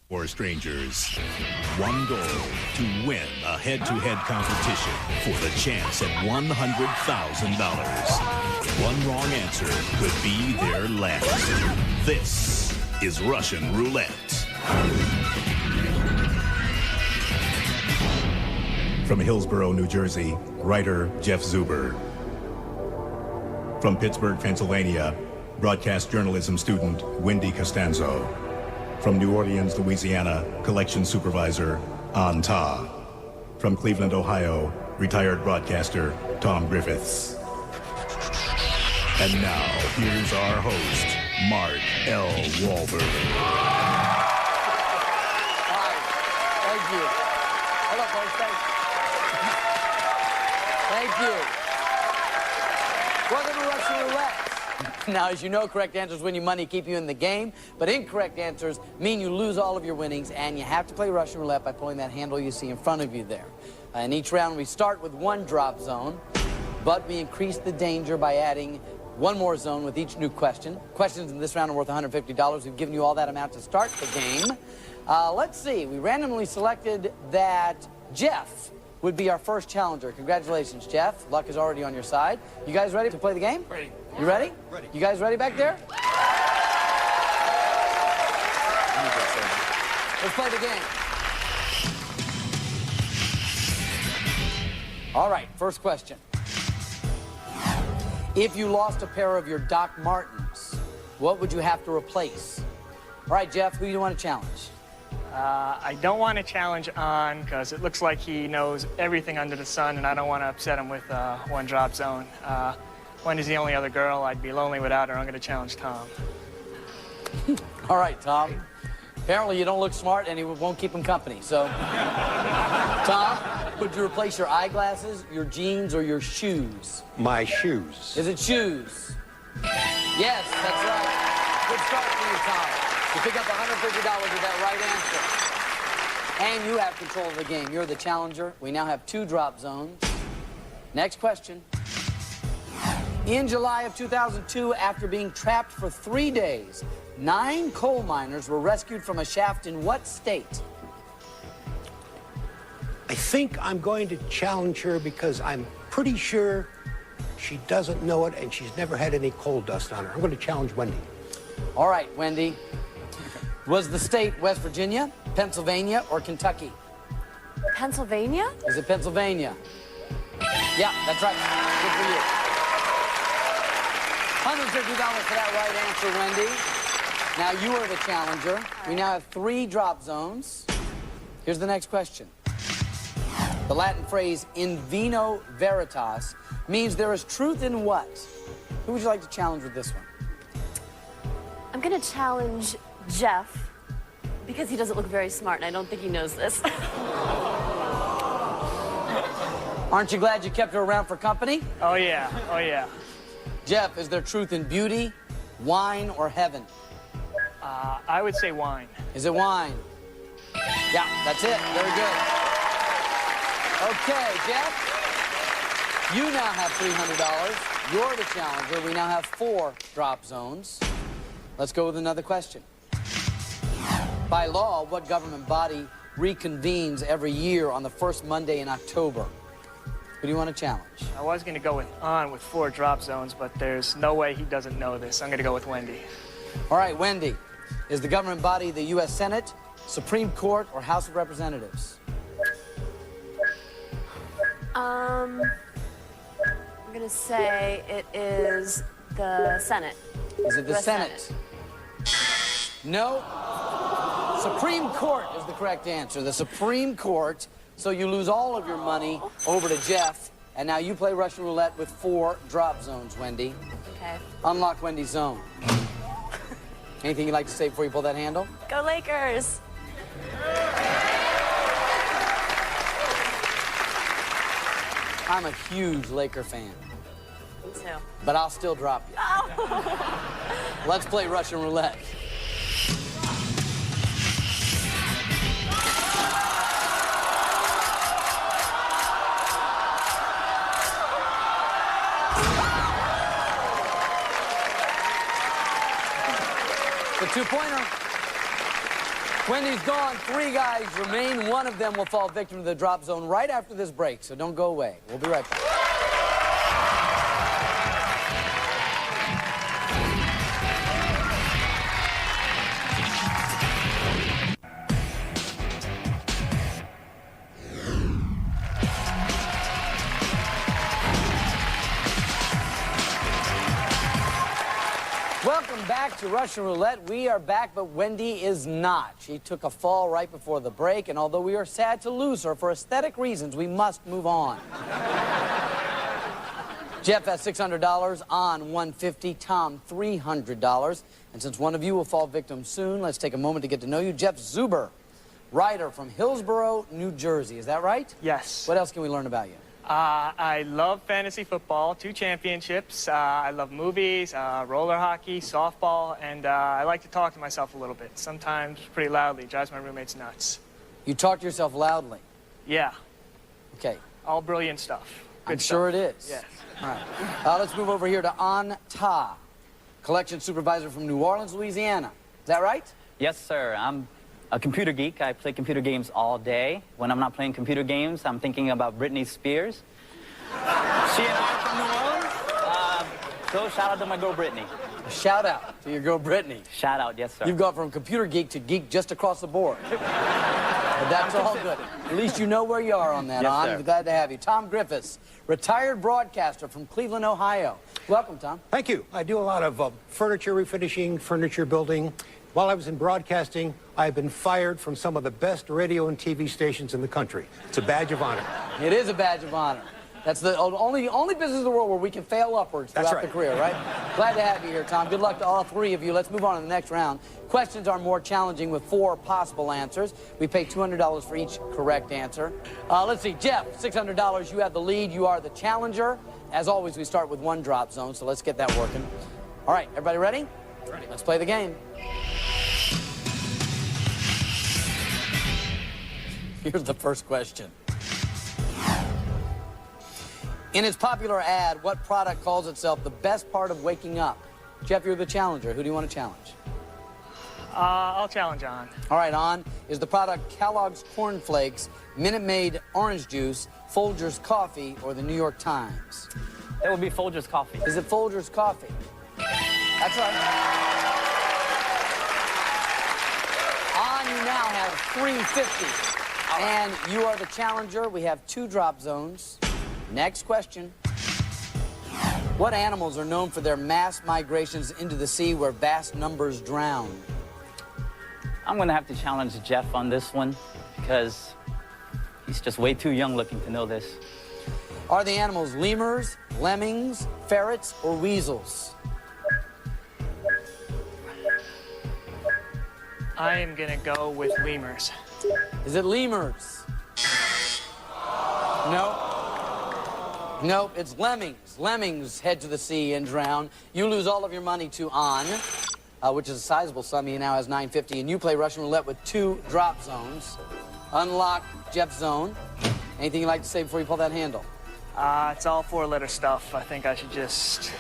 For strangers, one goal to win a head-to-head competition for the chance at $100,000. One wrong answer could be their last. This is Russian Roulette. From Hillsborough, New Jersey, writer Jeff Zuber. From Pittsburgh, Pennsylvania, broadcast journalism student Wendy Costanzo. From New Orleans, Louisiana, collection supervisor An Ta. From Cleveland, Ohio, retired broadcaster Tom Griffiths. And now, here's our host, Mark L. Wahlberg. Hi, thank you. Hello, folks, thank you. Welcome to Russian Roulette. Now, as you know, correct answers win you money, keep you in the game, but incorrect answers mean you lose all of your winnings, and you have to play Russian Roulette by pulling that handle you see in front of you there. In each round, we start with one drop zone, but we increase the danger by adding one more zone with each new question. Questions in this round are worth $150. We've given you all that amount to start the game. Let's see. We randomly selected that Jeff would be our first challenger. Congratulations, Jeff. Luck is already on your side. You guys ready to play the game? Ready. You ready? Ready. You guys ready back there? Let's play the game. All right, first question. If you lost a pair of your Doc Martens, what would you have to replace? All right, Jeff, who do you want to challenge? I don't want to challenge An because it looks like he knows everything under the sun, and I don't want to upset him with one drop zone. Wendy's the only other girl. I'd be lonely without her. I'm going to challenge Tom. All right, Tom. Apparently you don't look smart, and he won't keep him company. So, Tom, would you replace your eyeglasses, your jeans, or your shoes? My shoes. Is it shoes? Yes, that's right. Good start for you, Tom. You pick up $150 with that right answer. And you have control of the game. You're the challenger. We now have two drop zones. Next question. In July of 2002, after being trapped for 3 days, 9 coal miners were rescued from a shaft in what state? I think I'm going to challenge her because I'm pretty sure she doesn't know it and she's never had any coal dust on her. I'm going to challenge Wendy. All right, Wendy. Was the state West Virginia, Pennsylvania, or Kentucky? Pennsylvania? Is it Pennsylvania? Yeah, that's right. Good for you. $150 for that right answer, Wendy. Now you are the challenger. We now have 3 drop zones. Here's the next question. The Latin phrase in vino veritas means there is truth in what? Who would you like to challenge with this one? I'm gonna challenge Jeff because he doesn't look very smart and I don't think he knows this. Aren't you glad you kept her around for company? Oh, yeah. Oh, yeah. Jeff, is there truth in beauty, wine, or heaven? I would say wine. Is it wine? Yeah, that's it. Very good. Okay, Jeff, you now have $300. You're the challenger. We now have 4 drop zones. Let's go with another question. By law, what government body reconvenes every year on the first Monday in October? Who do you want to challenge? I was going to go with An with 4 drop zones, but there's no way he doesn't know this. I'm going to go with Wendy. All right, Wendy. Is the government body the U.S. Senate, Supreme Court, or House of Representatives? I'm gonna say it is the Senate. Is it the US Senate? No. Supreme Court is the correct answer. The Supreme Court. So you lose all of your money over to Jeff, and now you play Russian Roulette with 4 drop zones, Wendy. Okay. Unlock Wendy's zone. Anything you'd like to say before you pull that handle? Go Lakers! I'm a huge Laker fan, Me too. but I'll still drop you. Oh. Let's play Russian Roulette. The 2-pointer. Wendy's gone. 3 guys remain. 1 of them will fall victim to the drop zone right after this break, so don't go away. We'll be right back. Welcome back to Russian Roulette. We are back, but Wendy is not. She took a fall right before the break, and although we are sad to lose her, for aesthetic reasons, we must move on. Jeff has $600, on $150, Tom $300. And since one of you will fall victim soon, let's take a moment to get to know you. Jeff Zuber, writer from Hillsborough, New Jersey. Is that right? Yes. What else can we learn about you? I love fantasy football, 2 championships. I love movies, roller hockey, softball, and I like to talk to myself a little bit, sometimes pretty loudly. It drives my roommates nuts. You talk to yourself loudly? Yeah. Okay. All brilliant stuff. Good I'm stuff. sure it is. Yes. All right. Let's move over here to An Ta, collection supervisor from New Orleans, Louisiana. Is that right? Yes, sir. I'm a computer geek. I play computer games all day. When I'm not playing computer games, I'm thinking about Britney Spears. She and I are from New Orleans. So shout out to my girl, Britney. A shout out to your girl, Brittany. Shout out, yes, sir. You've gone from computer geek to geek just across the board. But that's all good. At least you know where you are on that, Yes, An. sir. I'm glad to have you. Tom Griffiths, retired broadcaster from Cleveland, Ohio. Welcome, Tom. Thank you. I do a lot of furniture refinishing, furniture building. While I was in broadcasting, I've been fired from some of the best radio and TV stations in the country. It's a badge of honor. It is a badge of honor. That's the only business in the world where we can fail upwards That's throughout right. the career, right? Glad to have you here, Tom. Good luck to all 3 of you. Let's move on to the next round. Questions are more challenging with 4 possible answers. We pay $200 for each correct answer. Let's see, Jeff, $600. You have the lead. You are the challenger. As always, we start with 1 drop zone, so let's get that working. All right, everybody ready? Ready. Let's play the game. Here's the first question. In its popular ad, what product calls itself the best part of waking up? Jeff, you're the challenger. Who do you want to challenge? I'll challenge on. All right, On. Is the product Kellogg's Corn Flakes, Minute Maid Orange Juice, Folgers Coffee, or the New York Times? It would be Folgers Coffee. Is it Folgers Coffee? That's right. On, you now have $350. And you are the challenger. We have 2 drop zones. Next question. What animals are known for their mass migrations into the sea where vast numbers drown? I'm going to have to challenge Jeff on this one because he's just way too young looking to know this. Are the animals lemurs, lemmings, ferrets, or weasels? I am going to go with lemurs. Is it lemurs? No. Nope, it's lemmings. Lemmings head to the sea and drown. You lose all of your money to On, which is a sizable sum. He now has $950, and you play Russian Roulette with 2 drop zones. Unlock Jeff's zone. Anything you'd like to say before you pull that handle? It's all 4-letter stuff. I think I should just...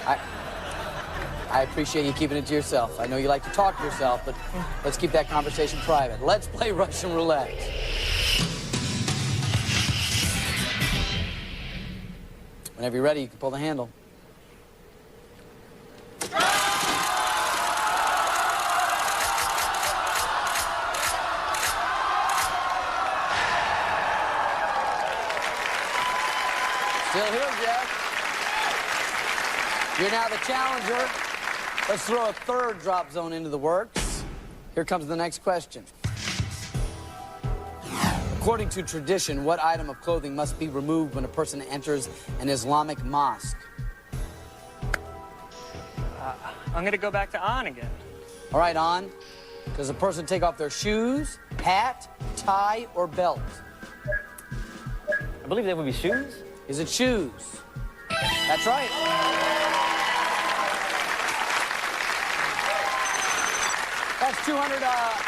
I appreciate you keeping it to yourself. I know you like to talk to yourself, but let's keep that conversation private. Let's play Russian Roulette. Whenever you're ready, you can pull the handle. Still here, Jeff. You're now the challenger. Let's throw a 3rd drop zone into the works. Here comes the next question. According to tradition, what item of clothing must be removed when a person enters an Islamic mosque? I'm going to go back to On again. All right, On. Does a person take off their shoes, hat, tie, or belt? I believe they would be shoes. Is it shoes? That's right. That's $200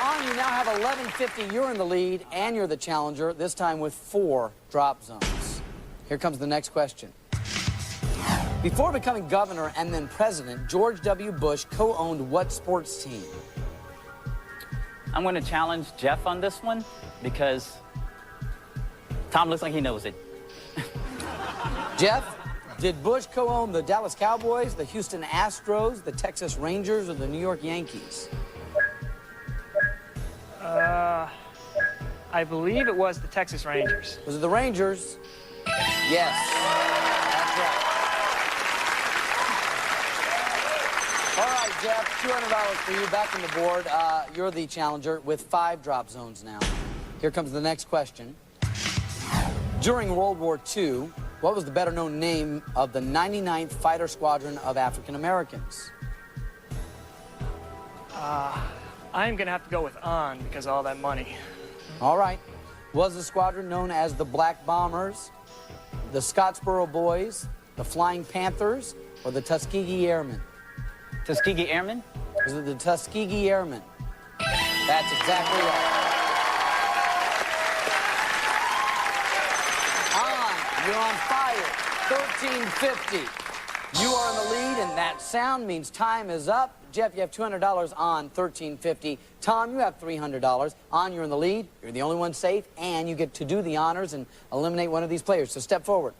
On. You now have $1150. You're in the lead, and you're the challenger, this time with 4 drop zones. Here comes the next question. Before becoming governor and then president, George W. Bush co-owned what sports team? I'm going to challenge Jeff on this one because Tom looks like he knows it. Jeff, did Bush co-own the Dallas Cowboys, the Houston Astros, the Texas Rangers, or the New York Yankees? I believe it was the Texas Rangers. Was it the Rangers? Yes. That's right. All right, Jeff, $200 for you. Back on the board. You're the challenger with 5 drop zones now. Here comes the next question. During World War II, what was the better-known name of the 99th Fighter Squadron of African Americans? I'm going to have to go with On because of all that money. All right. Was the squadron known as the Black Bombers, the Scottsboro Boys, the Flying Panthers, or the Tuskegee Airmen? Tuskegee Airmen? Was it the Tuskegee Airmen? That's exactly right. You're on fire. 1350. You are in the lead, and that sound means time is up. Jeff, you have $200 on 1350. Tom, you have $300. On, you're in the lead. You're the only one safe, and you get to do the honors and eliminate one of these players. So step forward.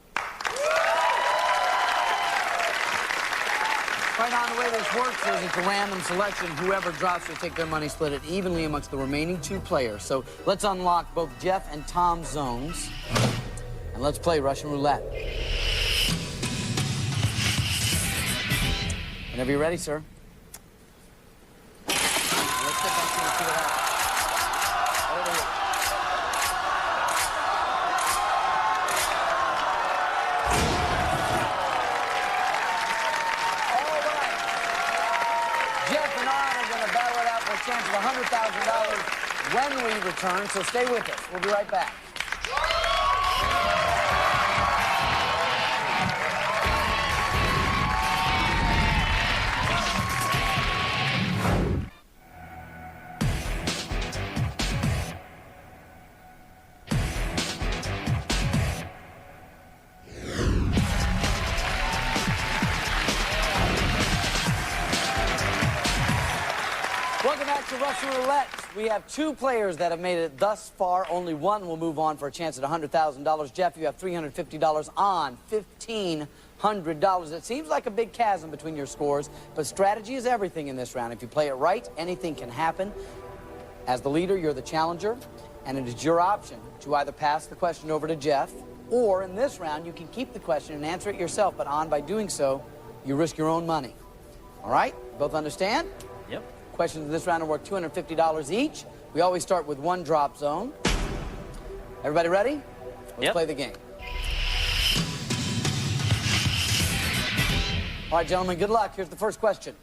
Right on, the way this works is it's a random selection. Whoever drops will take their money, split it evenly amongst the remaining 2 players. So let's unlock both Jeff and Tom's zones. And let's play Russian roulette. Whenever you're ready, sir. Let's get back to the field out. Over here. All right. Jeff and I are going to battle it out for a chance of $100,000 when we return, so stay with us. We'll be right back. Welcome back to Russian Roulette. We have 2 players that have made it thus far. Only one will move on for a chance at $100,000. Jeff, you have $350 on $1,500. It seems like a big chasm between your scores, but strategy is everything in this round. If you play it right, anything can happen. As the leader, you're the challenger, and it is your option to either pass the question over to Jeff, or in this round, you can keep the question and answer it yourself, but by doing so, you risk your own money. All right? Both understand? Yep. Questions in this round are worth $250 each. We always start with 1 drop zone. Everybody ready? Let's play the game. All right, gentlemen, good luck. Here's the first question.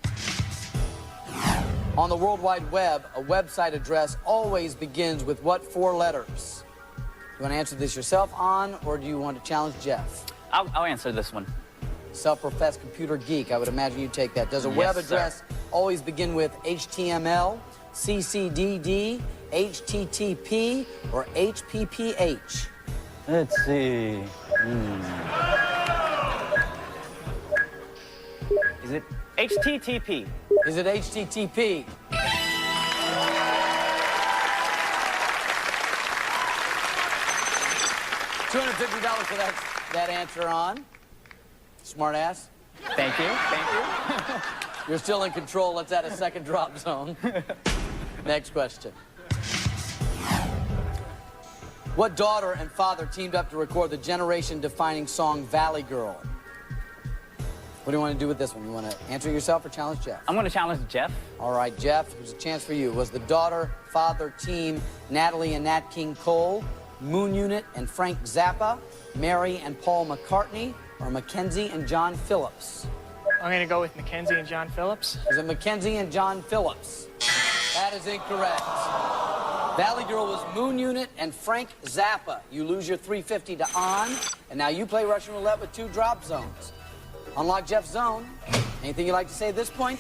On the World Wide Web, a website address always begins with what 4 letters? You want to answer this yourself, On, or do you want to challenge Jeff? I'll answer this one. Self-professed computer geek, I would imagine you take that. Does a web address always begin with HTML, CCDD, HTTP, or HPPH? Let's see. Is it HTTP? Is it HTTP? $250 for that answer, On. Smart ass. Thank you. Thank you. You're still in control. Let's add a second drop zone. Next question. What daughter and father teamed up to record the generation-defining song Valley Girl? What do you want to do with this one? You want to answer yourself or challenge Jeff? I'm going to challenge Jeff. All right, Jeff, here's a chance for you. Was the daughter-father team Natalie and Nat King Cole, Moon Unit and Frank Zappa, Mary and Paul McCartney, or Mackenzie and John Phillips? I'm going to go with Mackenzie and John Phillips. Is it Mackenzie and John Phillips? That is incorrect. Valley Girl was Moon Unit and Frank Zappa. You lose your $350 to On, and now you play Russian Roulette with 2 drop zones. Unlock Jeff's zone. Anything you'd like to say at this point?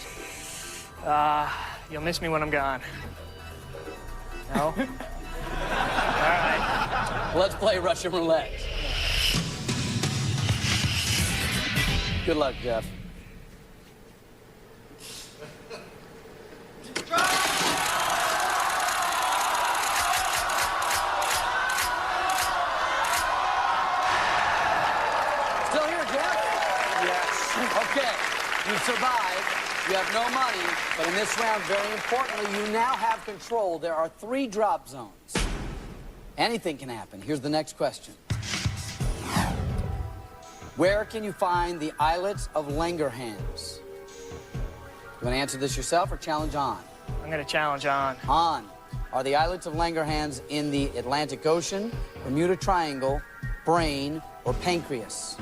You'll miss me when I'm gone. No? All right. Let's play Russian Roulette. Good luck, Jeff. Okay, you survived. You have no money, but in this round, very importantly, you now have control. There are 3 drop zones. Anything can happen. Here's the next question. Where can you find the islets of Langerhans? You want to answer this yourself or challenge on? I'm going to challenge on. On. Are the islets of Langerhans in the Atlantic Ocean, Bermuda Triangle, brain, or pancreas?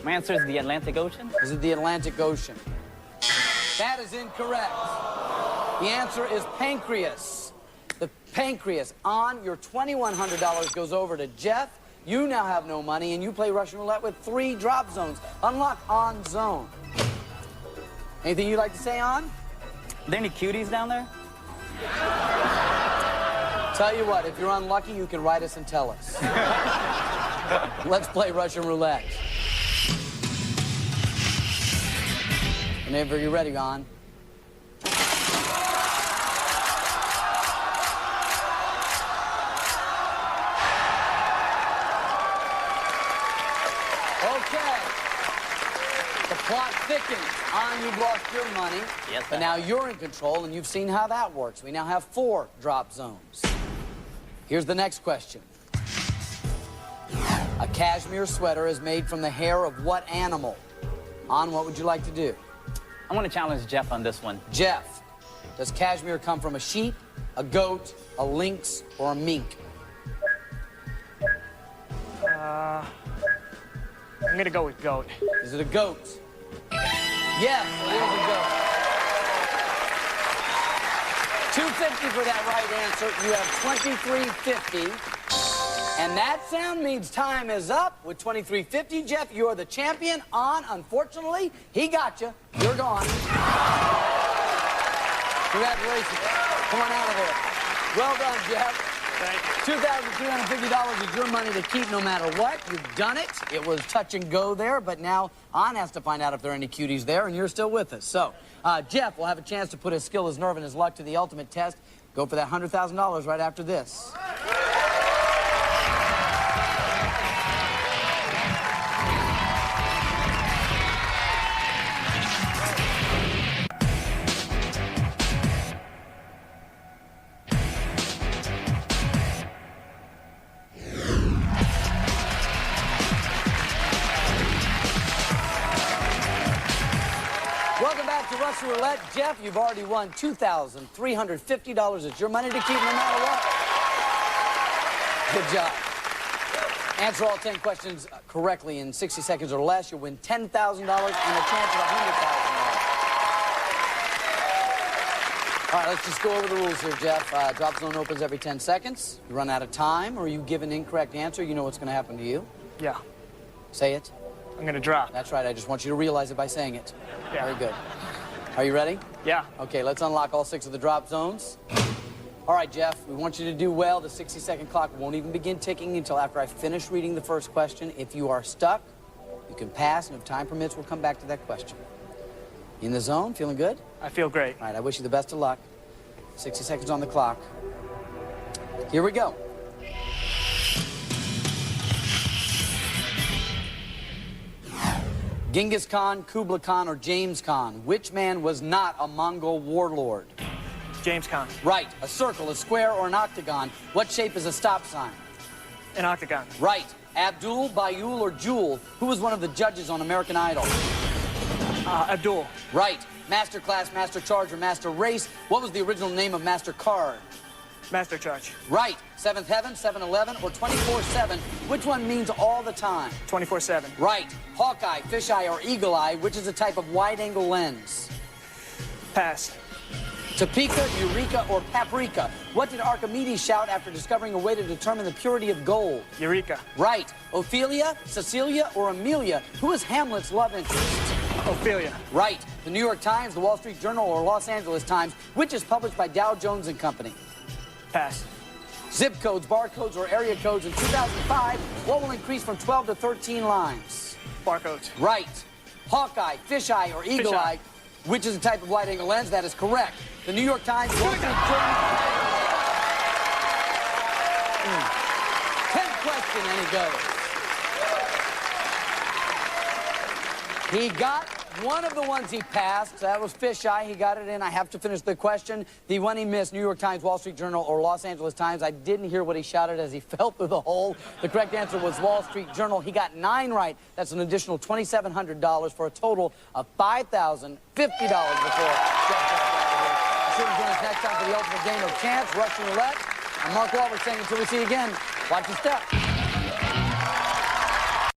My answer is the Atlantic Ocean. Is it the Atlantic Ocean? That is incorrect. The answer is pancreas. The pancreas. On, your $2,100 goes over to Jeff. You now have no money, and you play Russian roulette with 3 drop zones. Unlock on zone. Anything you'd like to say on? Are there any cuties down there? Tell you what, if you're unlucky, you can write us and tell us. Let's play Russian roulette. Whenever you're ready, on. Okay. The plot thickens. On, you've lost your money. Yes, but now you're in control, and you've seen how that works. We now have 4 drop zones. Here's the next question. A cashmere sweater is made from the hair of what animal? On, what would you like to do? I want to challenge Jeff on this one. Jeff, does cashmere come from a sheep, a goat, a lynx, or a mink? I'm going to go with goat. Is it a goat? Yes, it is a goat. $250 for that right answer. You have $23.50. And that sound means time is up. With $23.50, Jeff, you're the champion. On, unfortunately, he got you. You're gone. Congratulations. Come on out of there. Well done, Jeff. Thank you. $2,350 is your money to keep no matter what. You've done it. It was touch and go there, but now On has to find out if there are any cuties there, and you're still with us. So, Jeff will have a chance to put his skill, his nerve, and his luck to the ultimate test. Go for that $100,000 right after this. Russian roulette. Jeff, you've already won $2,350. It's your money to keep no matter what. Good job. Answer all 10 questions correctly in 60 seconds or less. You'll win $10,000 and a chance of $100,000. All right, let's just go over the rules here, Jeff. Drop zone opens every 10 seconds. You run out of time, or you give an incorrect answer, you know what's going to happen to you. Yeah. Say it. I'm going to drop. That's right. I just want you to realize it by saying it. Yeah. Very good. Are you ready? Yeah. Okay, let's unlock all 6 of the drop zones. All right, Jeff, we want you to do well. The 60-second clock won't even begin ticking until after I finish reading the first question. If you are stuck, you can pass, and if time permits, we'll come back to that question. In the zone? Feeling good? I feel great. All right, I wish you the best of luck. 60 seconds on the clock. Here we go. Genghis Khan, Kublai Khan, or James Khan? Which man was not a Mongol warlord? James Khan. Right. A circle, a square, or an octagon? What shape is a stop sign? An octagon. Right. Abdul, Bayul, or Jewel? Who was one of the judges on American Idol? Abdul. Right. Master Class, Master Charge, or Master Race? What was the original name of Master Card? Master Charge. Right. Seventh Heaven, 7-Eleven, or 24/7? Which one means all the time? 24/7. Right. Hawkeye, fisheye, or eagle eye? Which is a type of wide-angle lens? Pass. Topeka, Eureka, or Paprika? What did Archimedes shout after discovering a way to determine the purity of gold? Eureka. Right. Ophelia, Cecilia, or Amelia? Who is Hamlet's love interest? Ophelia. Right. The New York Times, the Wall Street Journal, or Los Angeles Times? Which is published by Dow Jones and Company? Pass. Zip codes, barcodes, or area codes in 2005, what will increase from 12 to 13 lines? Barcodes. Right. Hawkeye, fisheye, or eagle Fisheye. eye? Which is a type of wide-angle lens? That is correct. The New York Times, Wall Street Journal. 10th question, and he goes. He got one of the ones he passed. That was fisheye. He got it in. I have to finish the question. The one he missed, New York Times, Wall Street Journal, or Los Angeles Times. I didn't hear what he shouted as he fell through the hole. The correct answer was Wall Street Journal. He got 9 right. That's an additional $2,700 for a total of $5,050 before Jeff got out of here. Be sure to join us next time for the ultimate game of chance, Russian Roulette. I'm Mark Wahlberg saying until we see you again, watch your step.